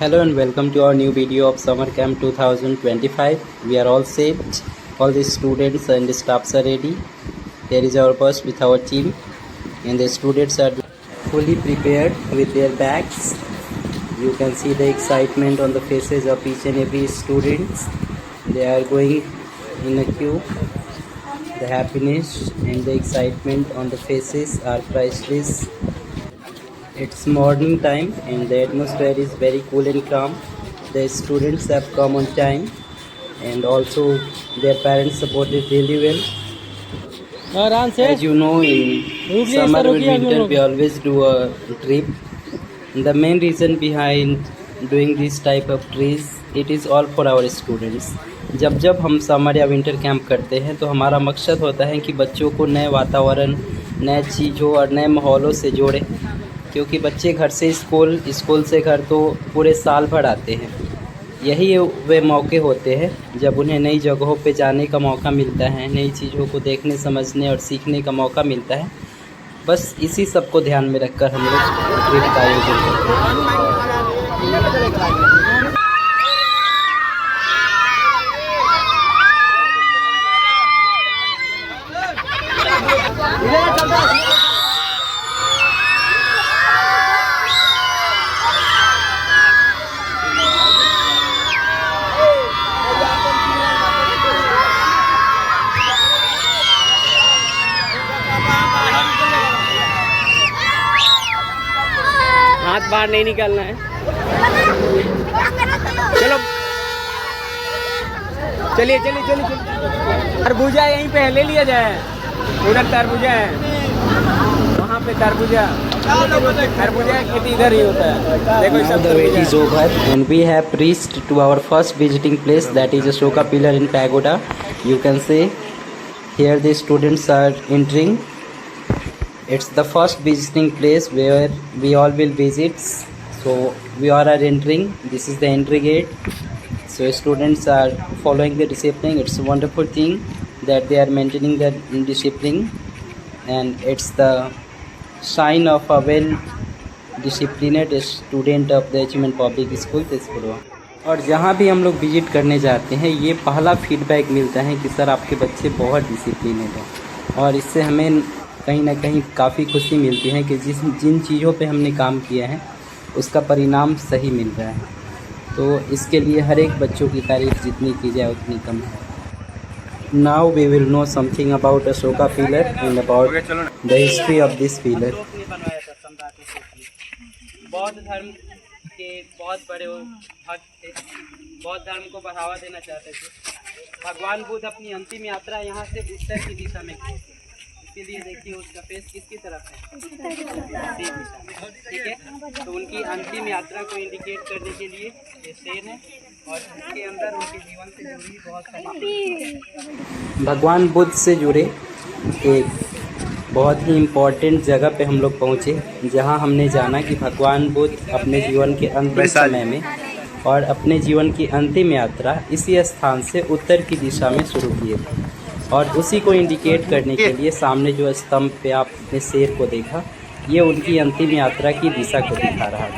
Hello and welcome to our new video of Summer Camp 2025. We are all set. All the students and staffs are ready. Here is our bus with our team, and the students are fully prepared with their bags. You can see the excitement on the faces of each and every student. They are going in a queue. The happiness and the excitement on the faces are priceless. It's morning time and the atmosphere is very cool and calm. The students have come on time and also their parents supported really well. As you know, in summer and winter we always do a trip. The main reason behind doing this type of trips, it is all for our students. जब हम summer या winter camp करते हैं तो हमारा मकसद होता है कि बच्चों को नए वातावरण, नए चीज़ों और नए माहौलों से जोड़ें, क्योंकि बच्चे घर से स्कूल, स्कूल से घर तो पूरे साल भर आते हैं। यही वे मौके होते हैं जब उन्हें नई जगहों पे जाने का मौका मिलता है, नई चीज़ों को देखने, समझने और सीखने का मौका मिलता है। बस इसी सब को ध्यान में रखकर हम लोग ट्रिप का आयोजन करते हैं। हाथ बाहर नहीं निकालना है। चलो चलिए चलिए चलिए चलिए। तरबूजा यहीं पे ले लिया जाए। उधर तरबूजा है, वहाँ पे तरबूजा की खेती इधर ही होता है। देखो Now the wait is over and we have reached to our first visiting place, that is Ashoka Pillar in Pagoda. You can see here the students are entering. It's the first visiting place where we all will visit. So we all are entering. This is the entry gate. So students are following the discipline. It's a wonderful thing that they are maintaining the discipline, and it's the sign of a well disciplined student of the Achievement Public School Tezpur. और जहाँ भी हम लोग visit करने जाते हैं, ये पहला फीडबैक मिलता है कि सर आपके बच्चे बहुत डिसिप्लिनेड हैं, और इससे हमें कहीं ना कहीं काफ़ी खुशी मिलती है कि जिन चीज़ों पे हमने काम किया है उसका परिणाम सही मिल रहा है। तो इसके लिए हर एक बच्चों की तारीफ जितनी की जाए उतनी कम है। Now we will know something about Ashoka pillar and about the history of this pillar. बौद्ध धर्म के बहुत बड़े भक्त थे, बौद्ध धर्म को बढ़ावा देना चाहते थे। भगवान बुद्ध अपनी अंतिम यात्रा यहाँ से उत्तर की दिशा में की, इसलिए देखिए उसका फेस किसकी तरफ है, ठीक है। तो उनकी अंतिम यात्रा को इंडिकेट करने के लिए ये शेर है, और इसके अंदर उनके जीवन से जुड़ी बहुत सारी भगवान बुद्ध से जुड़े एक बहुत ही इम्पोर्टेंट जगह पे हम लोग पहुँचे, जहाँ हमने जाना कि भगवान बुद्ध अपने जीवन के अंतिम समय में और अपने जीवन की अंतिम यात्रा इसी स्थान से उत्तर की दिशा में शुरू किए थे। और उसी को इंडिकेट करने के लिए सामने जो स्तंभ पे आपने शेर को देखा, ये उनकी अंतिम यात्रा की दिशा को दिखा रहा था।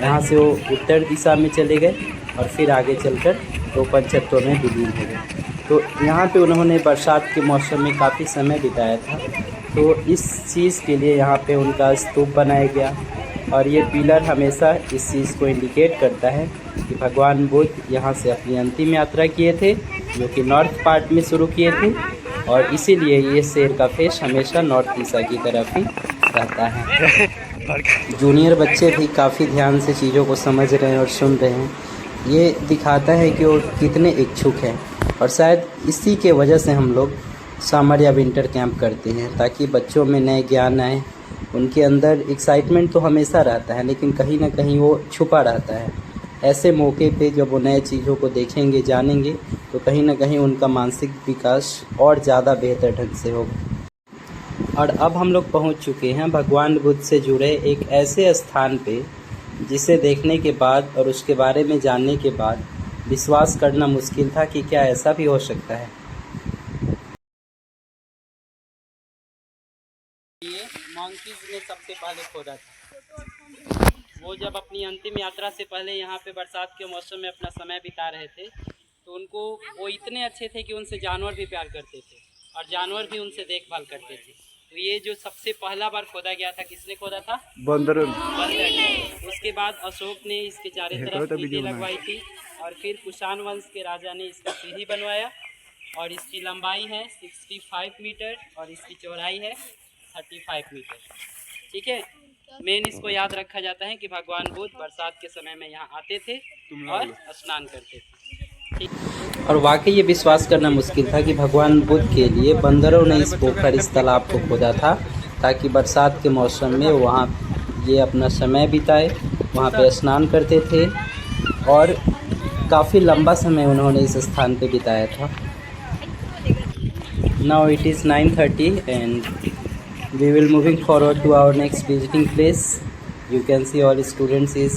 यहाँ से वो उत्तर दिशा में चले गए और फिर आगे चलकर तो पंचतत्व में विलीन हो गए। तो यहाँ पे उन्होंने बरसात के मौसम में काफ़ी समय बिताया था, तो इस चीज़ के लिए यहाँ पे उनका स्तूप बनाया गया। और ये पिलर हमेशा इस चीज़ को इंडिकेट करता है कि भगवान बुद्ध यहाँ से अपनी अंतिम यात्रा किए थे, जो कि नॉर्थ पार्ट में शुरू किए थे, और इसीलिए ये शेर का फेस हमेशा नॉर्थ दिशा की तरफ ही रहता है। जूनियर बच्चे भी काफ़ी ध्यान से चीज़ों को समझ रहे हैं और सुन रहे हैं। ये दिखाता है कि वो कितने इच्छुक हैं, और शायद इसी के वजह से हम लोग समर या विंटर कैंप करते हैं, ताकि बच्चों में नए ज्ञान आए। उनके अंदर एक्साइटमेंट तो हमेशा रहता है, लेकिन कहीं ना कहीं वो छुपा रहता है। ऐसे मौके पे जब वो नए चीज़ों को देखेंगे, जानेंगे, तो कहीं ना कहीं उनका मानसिक विकास और ज़्यादा बेहतर ढंग से होगा। और अब हम लोग पहुंच चुके हैं भगवान बुद्ध से जुड़े एक ऐसे स्थान पे, जिसे देखने के बाद और उसके बारे में जानने के बाद विश्वास करना मुश्किल था कि क्या ऐसा भी हो सकता है। ये मंकीज ने सबसे पहले खोदा था। वो जब जब अपनी अंतिम यात्रा से पहले यहाँ पे बरसात के मौसम में अपना समय बिता रहे थे, तो उनको वो इतने अच्छे थे कि उनसे जानवर भी प्यार करते थे और जानवर भी उनसे देखभाल करते थे। तो ये जो सबसे पहला बार खोदा गया था, किसने खोदा था? बंदर ने। उसके बाद अशोक ने इसके चारों तरफ ईंटें लगवाई थी और फिर कुषाण वंश के राजा ने इसका सीढ़ी बनवाया और इसकी लंबाई है 65 मीटर और इसकी चौड़ाई है 35 मीटर। ठीक है, मेन इसको याद रखा जाता है कि भगवान बुद्ध बरसात के समय में यहाँ आते थे और स्नान करते थे। और वाकई ये विश्वास करना मुश्किल था कि भगवान बुद्ध के लिए बंदरों ने इस पोखर, इस तालाब को खोदा था ताकि बरसात के मौसम में वहाँ ये अपना समय बिताए, वहाँ पे स्नान करते थे और काफ़ी लंबा समय उन्होंने इस स्थान पे बिताया था। Now it is 9:30 and we will moving forward to our next visiting place. You can see all students is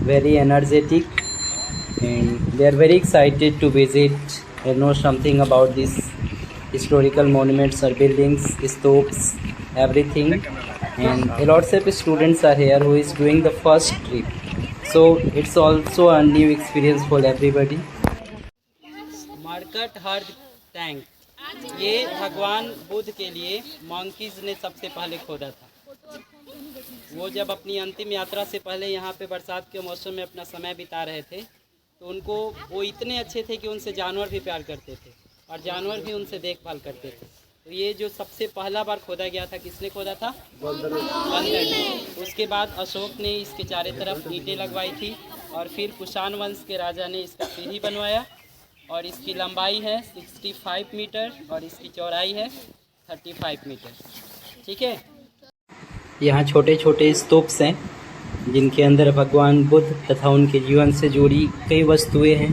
very energetic and they are very excited to visit and know something about these historical monuments or buildings, stupas, everything. And a lot of students are here who is doing the first trip, so it's also a new experience for everybody. Markat Hrad tank, ये भगवान बुद्ध के लिए monkeys ने सबसे पहले खोदा था। वो जब अपनी अंतिम यात्रा से पहले यहाँ पे बरसात के मौसम में अपना समय बिता रहे थे, तो उनको वो इतने अच्छे थे कि उनसे जानवर भी प्यार करते थे और जानवर भी उनसे देखभाल करते थे। तो ये जो सबसे पहला बार खोदा गया था, किसने खोदा था? बंदर ने। उसके बाद अशोक ने इसके चारों तरफ ईंटें लगवाई थी और फिर कुषाण वंश के राजा ने इसका सीढ़ी बनवाया और इसकी लंबाई है 65 मीटर और इसकी चौड़ाई है 35 मीटर। ठीक है, यहाँ छोटे छोटे स्तूप्स हैं जिनके अंदर भगवान बुद्ध तथा उनके जीवन से जुड़ी कई वस्तुएं हैं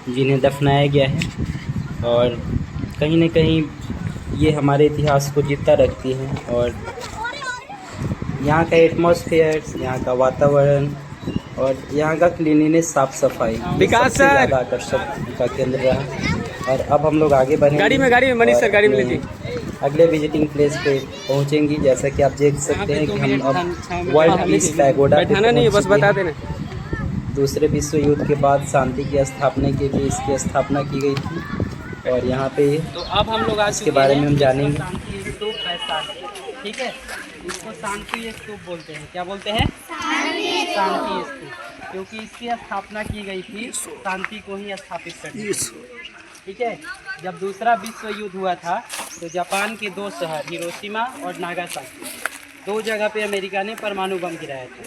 जिन्हें दफनाया गया है और कहीं न कहीं ये हमारे इतिहास को जिंदा रखती हैं। और यहाँ का एटमॉस्फेयर, यहाँ का वातावरण और यहाँ का क्लीनिनेस, साफ सफाई सबसे ज़्यादा आकर्षक का केंद्र रहा। और अब हम लोग आगे बढ़ेंगे, गाड़ी में मनीष सर गाड़ी में लीजिए, अगले विजिटिंग प्लेस पे पहुँचेंगी। जैसा कि आप देख सकते हैं कि हम अब वर्ल्ड पीस पैगोडा पे पहुँच चुके हैं। दूसरे विश्व युद्ध के बाद शांति की स्थापना के लिए इसकी स्थापना की गई थी और यहाँ पे तो अब हम लोग इसके बारे में हम जानेंगे। शांति स्तूप है, ठीक है, इसको शांति स्तूप बोलते हैं। क्या बोलते हैं? शांति स्तूप, क्योंकि इसकी स्थापना की गई थी शांति को ही स्थापित करने के लिए। ठीक है, जब दूसरा विश्व युद्ध हुआ था तो जापान के दो शहर हिरोशिमा और नागासाकी, दो जगह पे अमेरिका ने परमाणु बम गिराया था,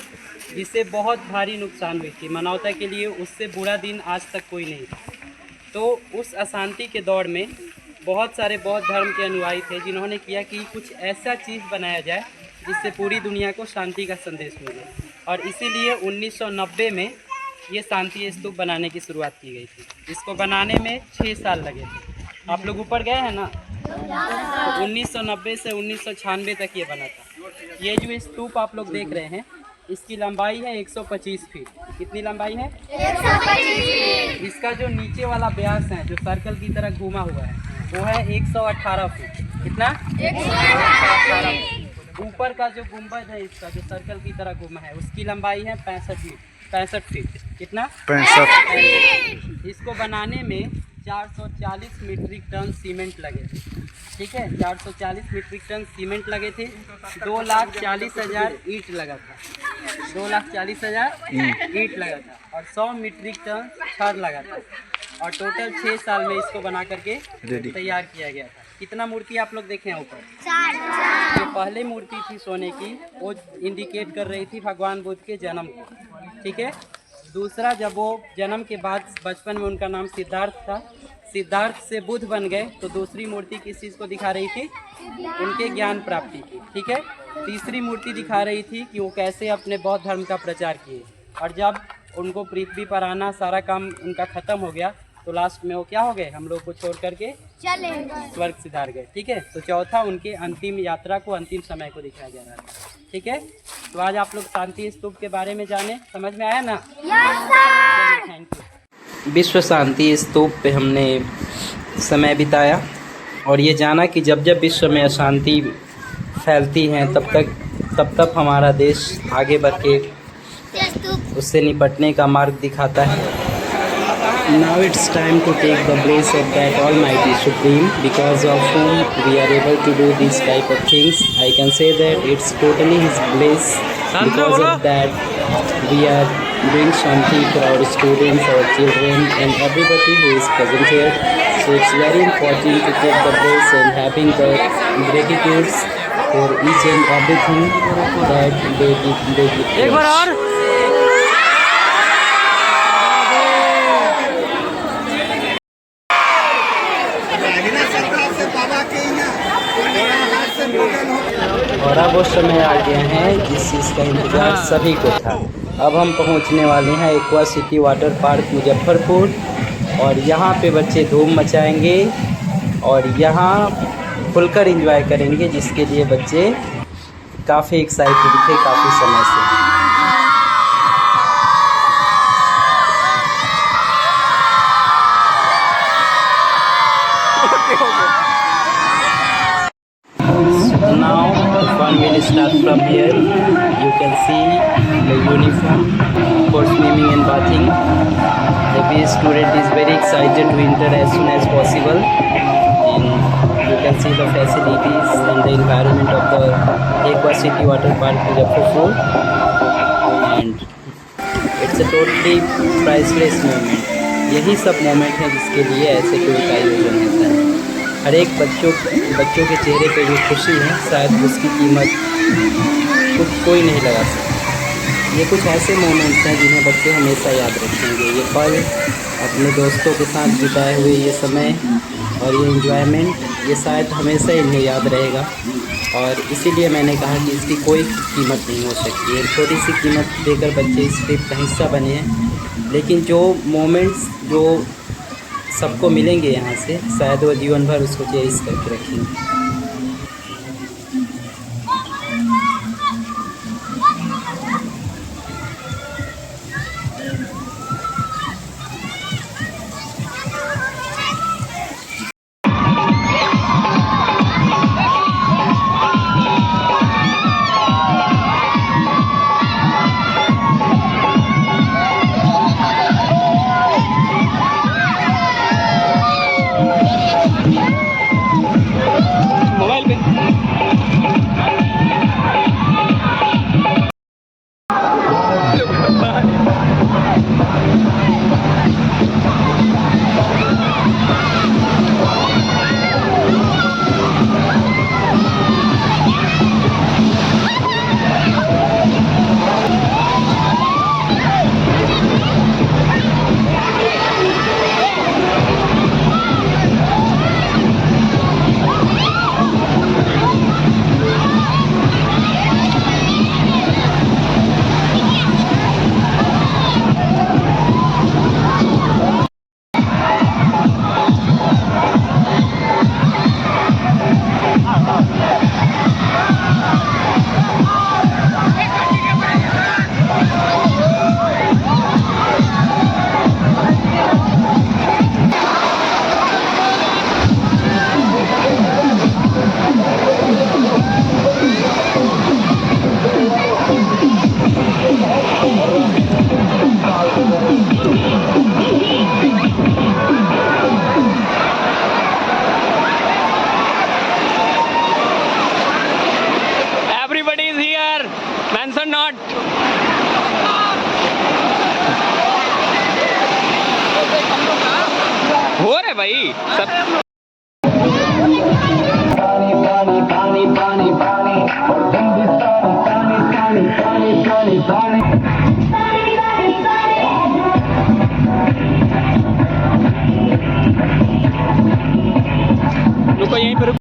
जिससे बहुत भारी नुकसान हुई थी मानवता के लिए। उससे बुरा दिन आज तक कोई नहीं था। तो उस अशांति के दौर में बहुत सारे बौद्ध धर्म के अनुयायी थे जिन्होंने किया कि कुछ ऐसा चीज़ बनाया जाए जिससे पूरी दुनिया को शांति का संदेश मिले, और इसीलिए 1990 में ये शांति स्तूप बनाने की शुरुआत की गई थी। इसको बनाने में 6 साल लगे थे। आप लोग ऊपर गए हैं ना, तो 1990 से 1996 तक ये बना था। ये जो स्तूप आप लोग देख रहे हैं, इसकी लंबाई है 125 फीट। कितनी लंबाई है? 125। इसका जो नीचे वाला व्यास है, जो सर्कल की तरह घूमा हुआ है, वो है 118 फीट। कितना? 118 फीट। ऊपर का जो गुंबद है इसका, जो सर्कल की तरह घूमा है, उसकी लंबाई है 65 फीट। कितना? 65 फीट। इसको बनाने में 440 मीट्रिक टन सीमेंट लगे थे। ठीक है, 440 मीट्रिक टन सीमेंट लगे थे। 2,40,000 ईंट लगा था। 2,40,000 ईंट लगा था और 100 मीट्रिक टन छड़ लगा था। और टोटल 6 साल में इसको बना करके तैयार किया गया था। कितना मूर्ति आप लोग देखें ऊपर? 4। जो पहले मूर्ति थी सोने की, वो इंडिकेट कर रही थी भगवान बुद्ध के जन्म को। ठीक है, दूसरा, जब वो जन्म के बाद बचपन में उनका नाम सिद्धार्थ था, सिद्धार्थ से बुद्ध बन गए, तो दूसरी मूर्ति किस चीज़ को दिखा रही थी? उनके ज्ञान प्राप्ति की। ठीक है, तीसरी मूर्ति दिखा रही थी कि वो कैसे अपने बौद्ध धर्म का प्रचार किए, और जब उनको पृथ्वी पर आना सारा काम उनका ख़त्म हो गया, तो लास्ट में वो क्या हो गए? हम लोग को छोड़ करके चले गए, स्वर्ग सिधार गए। ठीक है, तो चौथा उनके अंतिम यात्रा को, अंतिम समय को दिखाया जा रहा है। ठीक है, तो आज आप लोग शांति स्तूप के बारे में जाने। समझ में आया ना? Thank you. विश्व शांति स्तूप पे हमने समय बिताया और ये जाना कि जब जब विश्व में अशांति फैलती है तब तक हमारा देश आगे बढ़ के उससे निपटने का मार्ग दिखाता है। Now it's time to take the place of that Almighty Supreme, because of whom we are able to do these type of things. I can say that it's totally His bliss. Because of that, we are doing something for our students, our children, and everybody who is present here. So it's very important to take the place and having the gratitudes for each and everything that they give. एक बार और और अब वो समय आ गया है जिस चीज़ का इंतज़ार सभी को था। अब हम पहुंचने वाले हैं aqua city water park Muzaffarpur, और यहाँ पे बच्चे धूम मचाएंगे और यहाँ खुलकर एंजॉय करेंगे, जिसके लिए बच्चे काफ़ी एक्साइटेड थे काफ़ी समय से। Now the fun will start from here. You can see the uniform for swimming and bathing. Every student is very excited to enter as soon as possible, and you can see the facilities and the environment of the Aqua City Water Park Muzaffarpur, and it's a totally priceless moment. यही सब moment है जिसके लिए ऐसे tour का आयोजन होता है। हर एक बच्चों के चेहरे पे जो खुशी है, शायद उसकी कीमत कोई नहीं लगा सकता। ये कुछ ऐसे मोमेंट्स हैं जिन्हें बच्चे हमेशा याद रखेंगे। ये पल, अपने दोस्तों के साथ बिताए हुए ये समय और ये एंजॉयमेंट, ये शायद हमेशा इन्हें याद रहेगा, और इसीलिए मैंने कहा कि इसकी कोई कीमत नहीं हो सकती है। छोटी सी कीमत देकर बच्चे इस ट्रिप का हिस्सा बने हैं, लेकिन जो मोमेंट्स जो सबको मिलेंगे यहाँ से, शायद वो जीवन भर उसको चेरिश करके रखेंगे। हो रहा है भाई सब। रुको यहीं पर।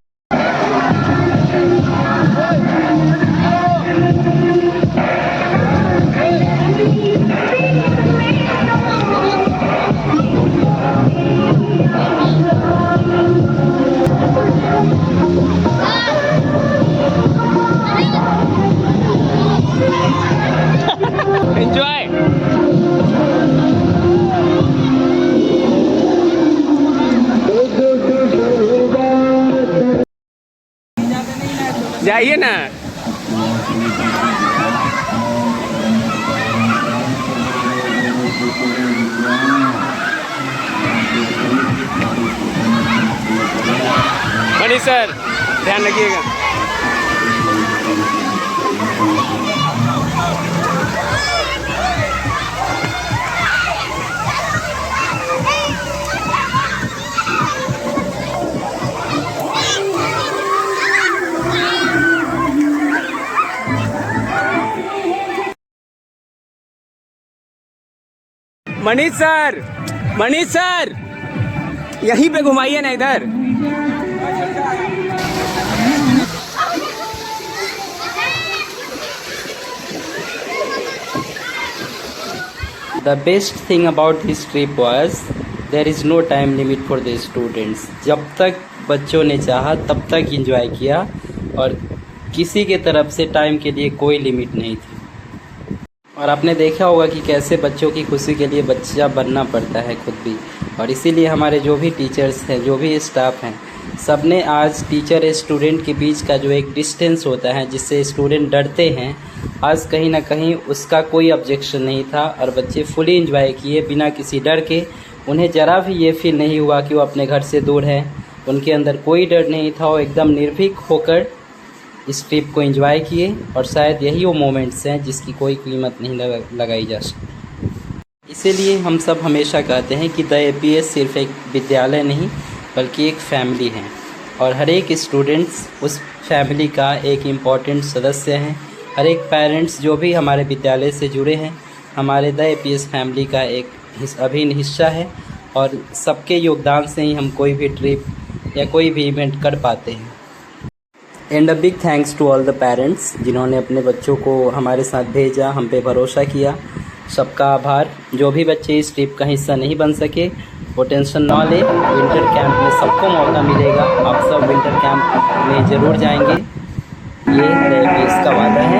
Enjoy. जाइए ना। मनीष सर ध्यान रखिएगा। मनीष सर यहीं पे घुमाइए ना इधर। The best thing about this trip was there is no time limit for the students. जब तक बच्चों ने चाहा तब तक एंजॉय किया और किसी के तरफ से टाइम के लिए कोई लिमिट नहीं थी। और आपने देखा होगा कि कैसे बच्चों की खुशी के लिए बच्चा बनना पड़ता है खुद भी, और इसीलिए हमारे जो भी टीचर्स हैं, जो भी स्टाफ हैं, सब ने आज टीचर स्टूडेंट के बीच का जो एक डिस्टेंस होता है जिससे स्टूडेंट डरते हैं, आज कहीं ना कहीं उसका कोई ऑब्जेक्शन नहीं था और बच्चे फुली एंजॉय किए बिना किसी डर के। उन्हें ज़रा भी ये फील नहीं हुआ कि वो अपने घर से दूर है, उनके अंदर कोई डर नहीं था। वो एकदम निर्भीक होकर इस ट्रिप को एंजॉय किए और शायद यही वो मोमेंट्स हैं जिसकी कोई कीमत नहीं लगाई जा सकती। इसीलिए हम सब हमेशा कहते हैं कि द APS सिर्फ एक विद्यालय नहीं बल्कि एक फैमिली है और हर एक स्टूडेंट्स उस फैमिली का एक इम्पॉर्टेंट सदस्य हैं। हर एक पेरेंट्स जो भी हमारे विद्यालय से जुड़े हैं हमारे द APS फैमिली का एक अभिन्न हिस्सा है और सबके योगदान से ही हम कोई भी ट्रिप या कोई भी इवेंट कर पाते हैं। And a big thanks to all the parents जिन्होंने अपने बच्चों को हमारे साथ भेजा, हम पे भरोसा किया। सबका आभार। जो भी बच्चे इस ट्रिप का हिस्सा नहीं बन सके वो टेंशन ना ले, विंटर कैंप में सबको मौका मिलेगा। आप सब विंटर कैंप में ज़रूर जाएंगे, ये द APS का वादा है।